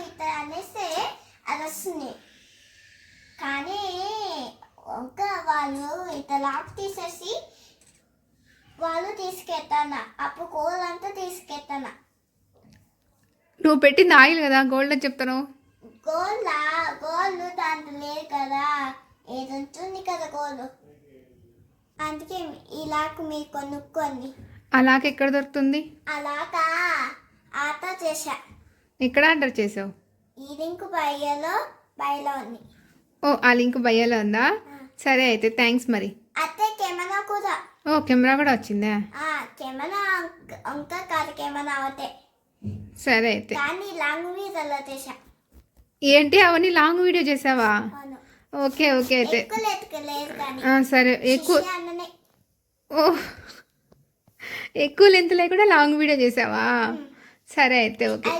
ఇట్లా అనేస్తే అది వస్తుంది. కానీ ఇంకా వాళ్ళు ఇట్లా లాక్ తీసేసి వాళ్ళు తీసుకెళ్తాను. అప్పుడు గోల్డ్ అంతా తీసుకెళ్తాను. నువ్వు పెట్టింది ఆయిల్ కదా, గోల్డ్ అని చెప్తాను. గోల్డ్ దాంట్లో లేదు కదా, ఏది ఉంటుంది కదా గోల్డ్. అందుకే ఇలాగ మీరు కొనుక్కోండి. అలాగ ఎక్కడ దొరుకుతుంది? అలాగా ఆటో చేశా. ఎక్కడ ఆర్డర్ చేసావు? ఈ లింక్ బయలో ఉంది. ఓ, ఆ లింక్ బయ్యాలో ఉందా? సరే అయితే థ్యాంక్స్ మరి. అతే కెమెరా కూడా. ఓ, కెమెరా కూడా వచ్చిందా? కెమెరా ఇంకా కాదు, కెమెరా అవుతే. సరే అయితే. కానీ లాంగ్ వీడియోలో చేశా. ఏంటి అవన్నీ లాంగ్ వీడియో చేసావా? అవును. ఓకే ఓకే అయితే. లేదు కానీ సరే ఎక్కువ. అన్ననే. ఓ, ఎక్కువ లెంత్ లేకుండా లాంగ్ వీడియో చేసావా? సరే అయితే ఓకే.